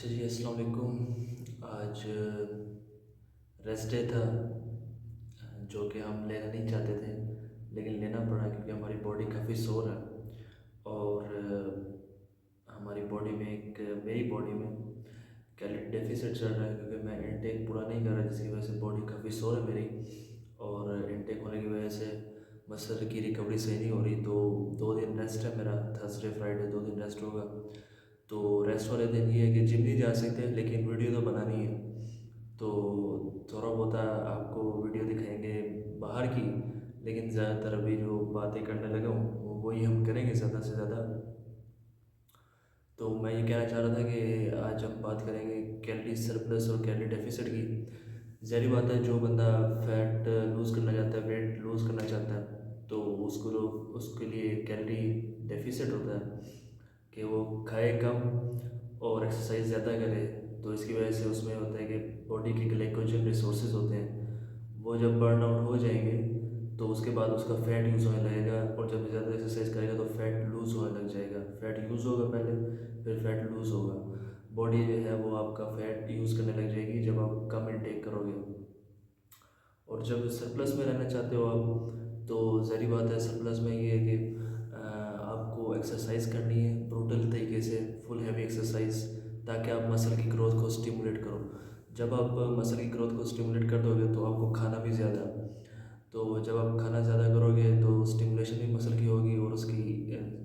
अच्छा जी, अस्सलाम वालेकुम। आज रेस्ट डे था, जो कि हम लेना नहीं चाहते थे, लेकिन लेना पड़ा क्योंकि हमारी बॉडी काफ़ी सोर है। और हमारी बॉडी में मेरी बॉडी में कैलोरी डेफिसिट चल रहा है क्योंकि मैं इनटेक पूरा नहीं कर रहा, जिसकी वजह से बॉडी काफ़ी सोर है मेरी। और इनटेक होने की वजह से मसल की रिकवरी सही नहीं हो रही। तो 2 दिन रेस्ट है मेरा, थर्सडे फ्राइडे 2 दिन रेस्ट होगा। तो रेस्ट वाले दिन ये है कि जिम नहीं जा सकते, लेकिन वीडियो तो बनानी है। तो थोड़ा बहुत आपको वीडियो दिखाएंगे बाहर की, लेकिन ज़्यादातर अभी जो बातें करने लगा हूँ वही हम करेंगे ज़्यादा से ज़्यादा। तो मैं ये कहना चाह रहा था कि आज हम बात करेंगे कैलोरी सरप्लस और कैलोरी डेफिसिट की। ज़ाहिर बात है, जो बंदा फैट लूज़ करना चाहता है, वेट लूज़ करना चाहता है, तो उसके लिए कैलोरी डेफिसिट होता है कि वो खाए कम और एक्सरसाइज ज़्यादा करे। तो इसकी वजह से उसमें होता है कि बॉडी के ग्लाइकोजन रिसोर्सेज होते हैं, वो जब बर्न आउट हो जाएंगे तो उसके बाद उसका फैट यूज़ होने लगेगा। और जब ज़्यादा एक्सरसाइज करेगा तो फैट लूज़ होने लग जाएगा। फैट यूज़ होगा पहले, फिर फैट लूज़ होगा। बॉडी जो है वो आपका फैट यूज़ करने लग जाएगी जब आप कम इनटेक करोगे। और जब सरप्लस में रहना चाहते हो आप, तो ज़ाहिर बात है सरप्लस में ये है कि आपको एक्सरसाइज करनी है ब्रूटल तरीके से, फुल हैवी एक्सरसाइज, ताकि आप मसल की ग्रोथ को स्टिमुलेट करो। जब आप मसल की ग्रोथ को स्टिमुलेट कर दोगे तो आपको खाना भी ज़्यादा। तो जब आप खाना ज़्यादा करोगे तो स्टिमुलेशन भी मसल की होगी, और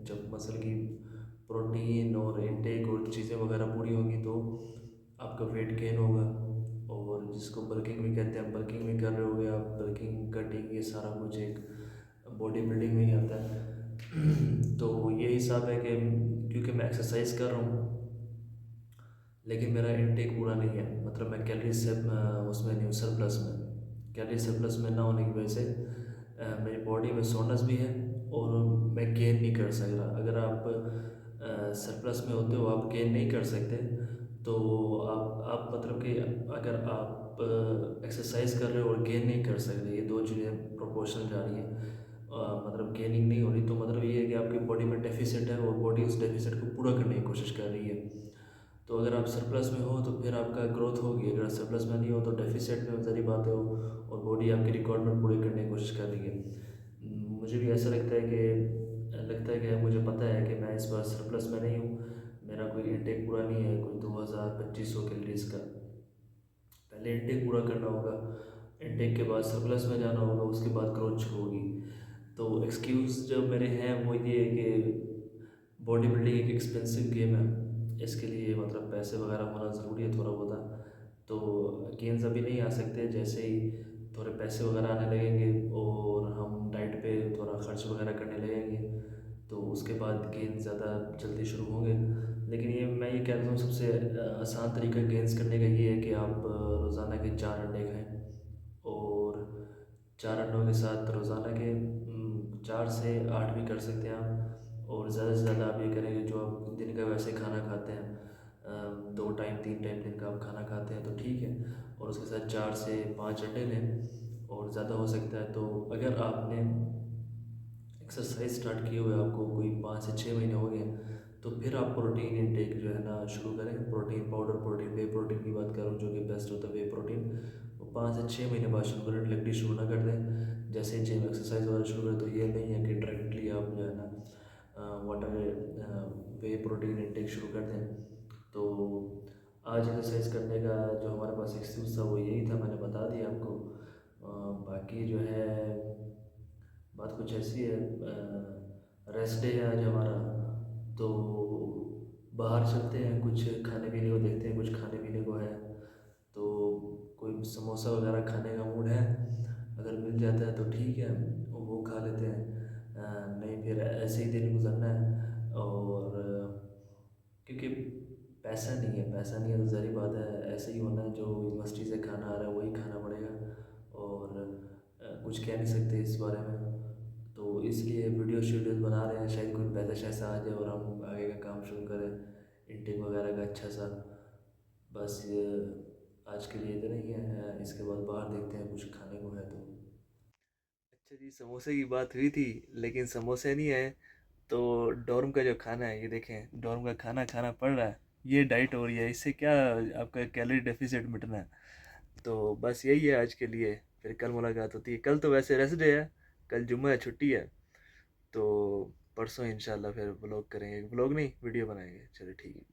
जब मसल की प्रोटीन और इनटेक और चीज़ें वगैरह पूरी होंगी तो आपका वेट गेन होगा। और जिसको बल्किंग भी कहते हैं, बल्किंग भी कर रहे होगे आप। बल्किंग, कटिंग, ये सारा कुछ एक बॉडी बिल्डिंग में ही आता है। तो ये हिसाब है कि क्योंकि मैं एक्सरसाइज कर रहा हूँ लेकिन मेरा इनटेक पूरा नहीं है, मतलब मैं कैलोरी से उसमें नहीं हूँ, सरप्लस में। कैलोरी सरप्लस में ना होने की वजह से मेरी बॉडी में सोनस भी है और मैं गेन नहीं कर सक रहा। अगर आप सरप्लस में होते हो, आप गेन नहीं कर सकते, तो आप मतलब कि अगर आप एक्सरसाइज कर रहे हो और गेन नहीं कर सकते, ये दो चीज़ें प्रोपोर्शनल जा रही हैं। मतलब गेनिंग नहीं हो रही, तो मतलब ये है कि आपकी बॉडी में डेफिसिट है और बॉडी उस डेफिसिट को पूरा करने की कोशिश कर रही है। तो अगर आप सरप्लस में हो तो फिर आपका ग्रोथ होगी, अगर सरप्लस में नहीं हो तो डेफिसिट में सारी बातें हो और बॉडी आपकी रिक्वायरमेंट पूरी करने की कोशिश कर रही है। मुझे भी ऐसा लगता है कि मुझे पता है कि मैं इस बार सरप्लस में नहीं हूँ। मेरा कोई इनटेक पूरा नहीं है, कोई 2000-2500 कैलोरीज का। पहले इनटेक पूरा करना होगा, इनटेक के बाद सरप्लस में जाना होगा, उसके बाद ग्रोथ शुरू होगी। तो एक्सक्यूज़ जो मेरे हैं वो ये है कि बॉडी बिल्डिंग एक एक्सपेंसिव गेम है, इसके लिए मतलब पैसे वगैरह होना ज़रूरी है थोड़ा बहुत। तो गेंस अभी नहीं आ सकते, जैसे ही थोड़े पैसे वगैरह आने लगेंगे और हम डाइट पे थोड़ा खर्च वगैरह करने लगेंगे तो उसके बाद गेंस ज़्यादा जल्दी शुरू होंगे। लेकिन ये मैं ये कहता हूँ, सबसे आसान तरीका गेंस करने का ये है कि आप रोज़ाना के 4 अंडे खाएँ। और 4 अंडों के साथ रोज़ाना के 4 से 8 भी कर सकते हैं आप। और ज़्यादा से ज़्यादा आप ये करेंगे, जो आप दिन का वैसे खाना खाते हैं, 2 टाइम 3 टाइम दिन का आप खाना खाते हैं तो ठीक है, और उसके साथ 4 से 5 अंडे लें। और ज़्यादा हो सकता है तो अगर आपने एक्सरसाइज स्टार्ट किए हुए आपको कोई 5 से 6 महीने हो गए, तो फिर आप प्रोटीन इनटेक जो है ना शुरू करें। प्रोटीन पाउडर, प्रोटीन वे प्रोटीन की बात करूँ, जो कि बेस्ट होता है वे प्रोटीन, वो 5 से 6 महीने बाद शुरू करें, डायरेक्टली शुरू ना कर दें। जैसे जिम एक्सरसाइज वगैरह शुरू करें तो ये नहीं है कि डायरेक्टली आप जो है ना वाटर वे प्रोटीन इनटेक शुरू कर दें। तो आज एक्सरसाइज करने का जो हमारे पास एक्सक्यूज़ था वो यही था, मैंने बता दिया आपको। बाकी जो है बात कुछ ऐसी है, रेस्ट डे है आज हमारा, तो बाहर चलते हैं, कुछ खाने पीने को देखते हैं, कुछ खाने पीने को है तो कोई समोसा वगैरह खाने का मूड है, अगर मिल जाता है तो ठीक है, वो खा लेते हैं। नहीं फिर ऐसे ही दिन गुजरना है। और क्योंकि पैसा नहीं है तो ज़ाहिर बात है ऐसे ही होना है, जो यूनिवर्सिटी से खाना आ रहा है वही खाना पड़ेगा। और कुछ कह नहीं सकते इस बारे में, तो इसलिए वीडियो शेड्यूल बना रहे हैं, शायद कोई पैसा शैसा आ जाए और हम आगे का काम शुरू करें इंटेक वगैरह का अच्छा सा। बस ये आज के लिए इतना ही है, इसके बाद बाहर देखते हैं कुछ खाने को है तो। अच्छा जी, समोसे की बात हुई थी, लेकिन समोसे नहीं है तो डॉर्म का जो खाना है, ये देखें, डॉर्म का खाना खाना पड़ रहा है। ये डाइट हो रही है, इससे क्या आपका कैलोरी डेफिसिट मिटना है। तो बस यही है आज के लिए, फिर कल मुलाकात होती है। कल तो वैसे रेस्ट डे है, कल जुम्मा है, छुट्टी है। तो परसों इंशाल्लाह फिर व्लॉग करेंगे, व्लॉग नहीं वीडियो बनाएंगे। चलो ठीक है।